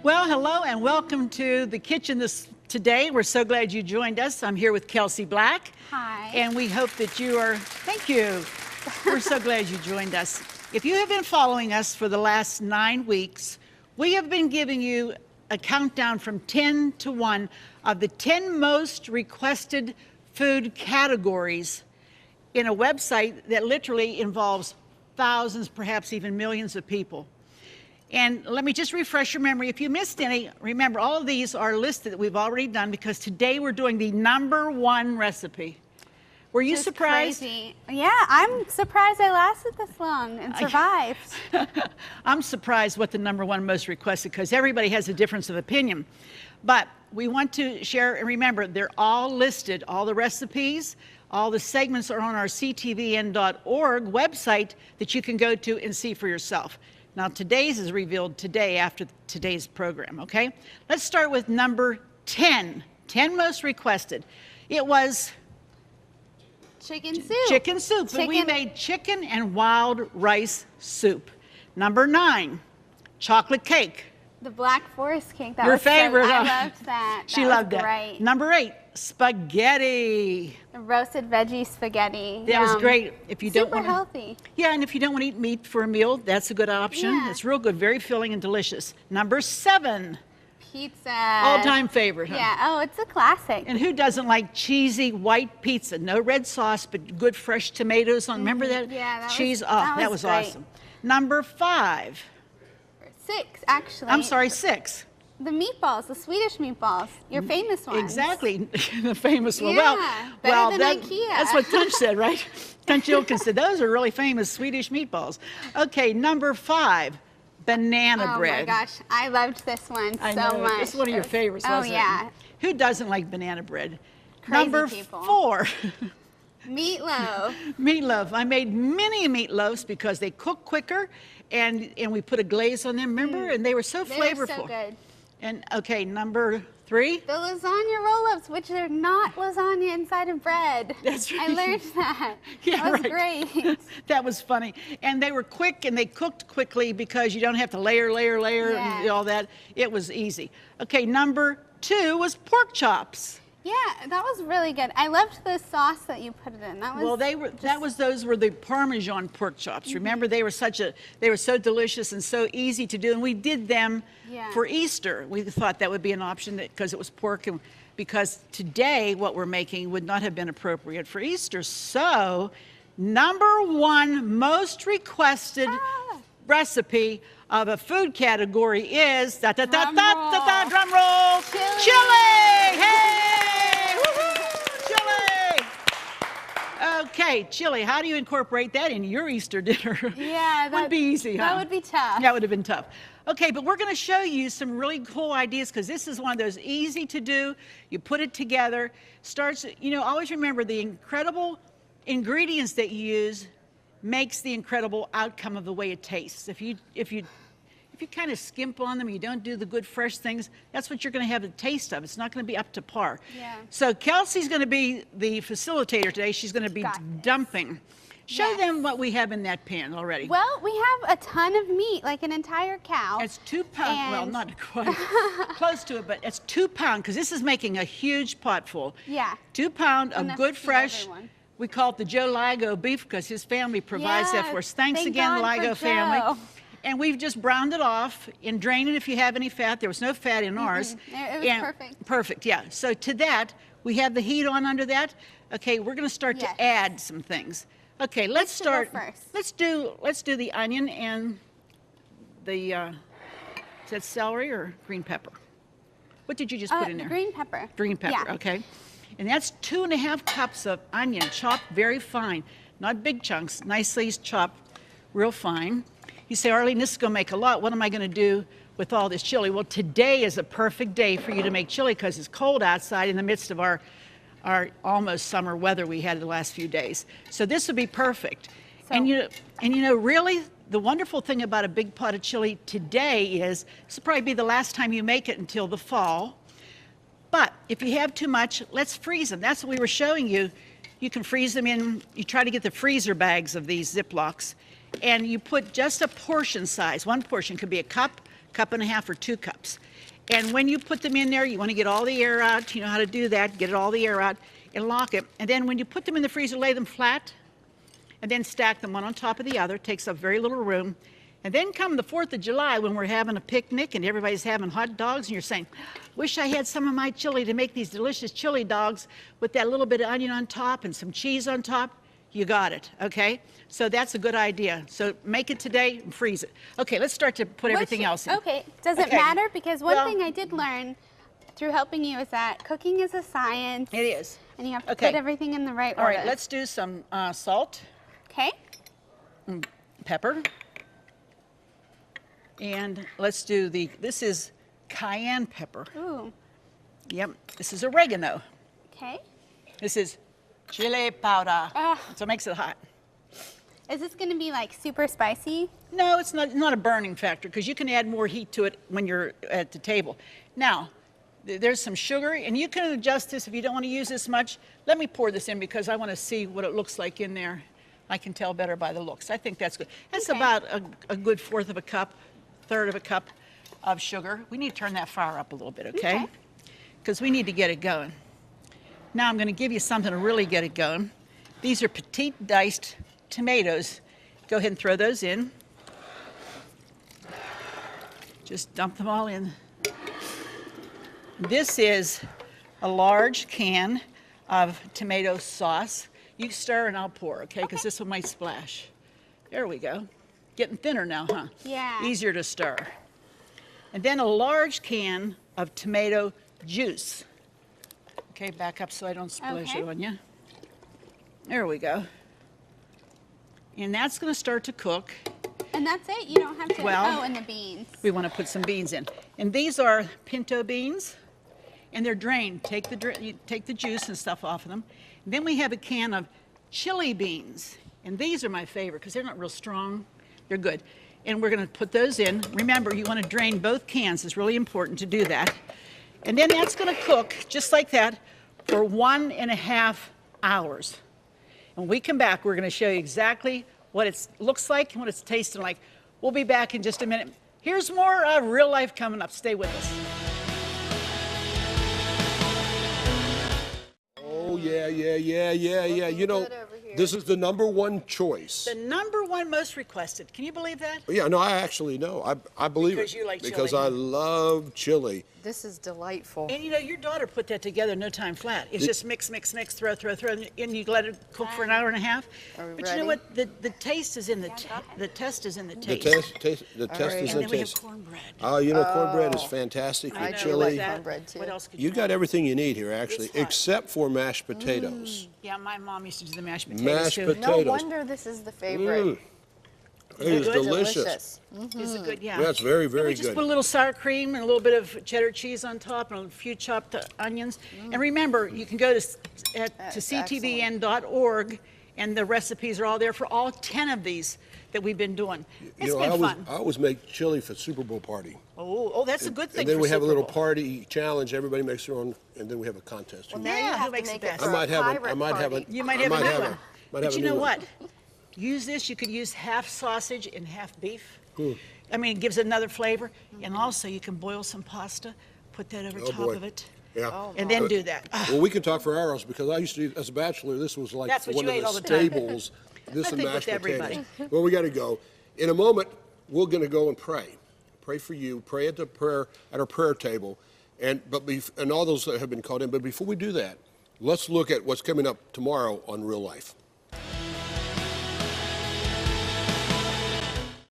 Well, hello and welcome to the kitchen today. We're so glad you joined us. I'm here with Kelsy Black. Hi. And we hope that you are, thank you. We're so glad you joined us. If you have been following us for the last 9 weeks, we have been giving you a countdown from 10 to 1 of the 10 most requested food categories in a website that literally involves thousands, perhaps even millions of people. And let me just refresh your memory. If you missed any, remember all of these are listed that we've already done because today we're doing the #1 recipe. Were you surprised? Crazy. Yeah, I'm surprised I lasted this long and survived. I'm surprised what the #1 most requested because everybody has a difference of opinion. But we want to share, and remember, they're all listed, all the recipes, all the segments are on our ctvn.org website that you can go to and see for yourself. Now, today's is revealed today after today's program, okay? Let's start with number 10. 10 most requested. It was Chicken soup. Chicken soup. But we made chicken and wild rice soup. Number 9, chocolate cake. The Black Forest cake. That Your was favorite, so, huh? I loved that. She loved that. Great. Number 8, spaghetti. The roasted veggie spaghetti. That was great. If you don't Super want healthy. Yeah, and if you don't want to eat meat for a meal, that's a good option. Yeah. It's real good, very filling and delicious. Number 7, Pizza. all-time favorite, huh? Yeah, oh, it's a classic. And who doesn't like cheesy white pizza? No red sauce, but good fresh tomatoes on. Remember that? Yeah, that cheese. was, that was great. awesome. Number 5. 6, actually. I'm sorry, 6. The meatballs, the Swedish meatballs, your famous ones. Exactly, the famous one. Yeah, better than IKEA. That's what Tunch said, right? Tunch Ilkin said those are really famous Swedish meatballs. Okay, number 5, banana bread. Oh my gosh, I loved this one I so know. much. It's one of your favorites, wasn't it? Oh yeah. Who doesn't like banana bread? Crazy Number people. 4. Meatloaf. Meatloaf. I made many meatloafs because they cook quicker, and we put a glaze on them. Remember, and they were so They flavorful. were so good. And okay, number 3. The lasagna roll-ups, which are not lasagna inside of bread. That's right. I learned that. Yeah, that was right. great. That was funny. And they were quick and they cooked quickly because you don't have to layer, Yeah. and all that. It was easy. Okay, number 2 was pork chops. Yeah, that was really good. I loved the sauce that you put it in. That was Well, those were the Parmesan pork chops. Remember, they were so delicious and so easy to do, and we did them for Easter. We thought that would be an option because it was pork, and because today what we're making would not have been appropriate for Easter. So, #1 most requested recipe of a food category is drum roll, chili. Hey! Okay, chili. How do you incorporate that in your Easter dinner? Yeah, that would be easy, huh? That would be tough. That would have been tough. Okay, but we're going to show you some really cool ideas because this is one of those easy to do. You put it together. Starts. Always remember the incredible ingredients that you use makes the incredible outcome of the way it tastes. If you kind of skimp on them, you don't do the good fresh things, that's what you're going to have a taste of. It's not going to be up to par. Yeah. So Kelsey's going to be the facilitator today. She's going to be dumping. Show them what we have in that pan already. Well, we have a ton of meat, like an entire cow. It's 2 pounds. Well, not quite close to it, but it's 2 pounds because this is making a huge pot full. Yeah. 2 pounds of Enough good to feed fresh. everyone. We call it the Joe Ligo beef because his family provides that for us. Thanks thank again, God Ligo for family. Joe. And we've just browned it off and drained it if you have any fat. There was no fat in ours. It was perfect. Perfect, yeah. So to that, we have the heat on under that. Okay, we're going to start to add some things. Okay, let's start. First. Let's do the onion and the is that celery or green pepper? What did you just put in there? Green pepper. Green pepper, Yeah. okay. And that's 2.5 cups of onion, chopped very fine. Not big chunks, nicely chopped real fine. You say, Arlene, this is going to make a lot. What am I going to do with all this chili? Well, today is a perfect day for you to make chili because it's cold outside in the midst of our almost summer weather we had the last few days. So this would be perfect. And really, the wonderful thing about a big pot of chili today is this will probably be the last time you make it until the fall. But if you have too much, let's freeze them. That's what we were showing you. You can freeze them in, you try to get the freezer bags of these Ziplocs, and you put just a portion size. One portion could be a cup, cup and a half, or 2 cups. And when you put them in there, you want to get all the air out. You know how to do that. Get all the air out and lock it. And then when you put them in the freezer, lay them flat and then stack them one on top of the other. It takes up very little room. And then come the 4th of July when we're having a picnic and everybody's having hot dogs and you're saying, wish I had some of my chili to make these delicious chili dogs with that little bit of onion on top and some cheese on top. You got it, okay? So that's a good idea. So make it today and freeze it. Okay, let's start to put everything else in. Okay, does it matter? Because one thing I did learn through helping you is that cooking is a science. It is. And you have to put everything in the right order. All right, let's do some salt. Okay. Pepper. And let's do this is cayenne pepper. Ooh. Yep, this is oregano. Okay. This is chili powder. Ah. So it makes it hot. Is this going to be like super spicy? No, it's not a burning factor because you can add more heat to it when you're at the table. Now, there's some sugar, and you can adjust this if you don't want to use this much. Let me pour this in because I want to see what it looks like in there. I can tell better by the looks. I think that's good. That's about a good 1/4 of a cup, 1/3 of a cup of sugar. We need to turn that fire up a little bit, okay? Because we need to get it going. Now I'm going to give you something to really get it going. These are petite diced tomatoes. Go ahead and throw those in. Just dump them all in. This is a large can of tomato sauce. You stir and I'll pour, okay? Because this one might splash. There we go. Getting thinner now, huh? Yeah. Easier to stir. And then a large can of tomato juice. Okay, back up so I don't splash it on you. There we go. And that's going to start to cook. And that's it? You don't have to, and the beans. We want to put some beans in. And these are pinto beans, and they're drained. Take the juice and stuff off of them. And then we have a can of chili beans. And these are my favorite because they're not real strong. They're good. And we're going to put those in. Remember, you want to drain both cans. It's really important to do that. And then that's going to cook just like that for 1.5 hours. When we come back, we're going to show you exactly what it looks like and what it's tasting like. We'll be back in just a minute. Here's more real life coming up. Stay with us. Oh, yeah. You know, this is the #1 choice. The #1 most requested. Can you believe that? Yeah, no, I actually know. I believe Because it. you like because chili. I love chili. This is delightful. And you know, your daughter put that together in no time flat. It's just mix, throw, and you let it cook for 1.5 hours. Are we But you know ready? what? The taste is in the test is in the The taste. test is And the then we have taste. cornbread. Oh, you know, cornbread is fantastic I with know, chili. like that. Cornbread, too. What else could You got everything you need here, actually, It's hot. except for mashed potatoes. Yeah, my mom used to do the mashed potatoes Mashed too. potatoes. No wonder this is the favorite. It is good? delicious. Is it good? Yeah. That's very, And very we just good. put a little sour cream and a little bit of cheddar cheese on top and a few chopped onions. And remember, you can go to ctvn.org and the recipes are all there for all 10 of these that we've been doing. It's You know, been I fun. always make chili for Super Bowl party. Oh, that's a good thing And then for we have a Super little Bowl. party challenge. Everybody makes their own, and then we have a contest. Well, now Yeah, you who have to makes the make it best? for I might have a a, I pirate might have a, party. You might I have a might new have one. a, might But have you a know new what? one. Use this. You could use half sausage and half beef. I mean, it gives it another flavor. And also, you can boil some pasta, put that over top boy. of it, Yeah. and then do that. Well, we could talk for hours because I used to, as a bachelor, this was like That's what one you of ate the all the time. staples. This I and think mashed with potatoes. everybody. Well, we got to go. In a moment, we're going to go and pray. Pray for you. Pray at our prayer table, and all those that have been called in. But before we do that, let's look at what's coming up tomorrow on Real Life.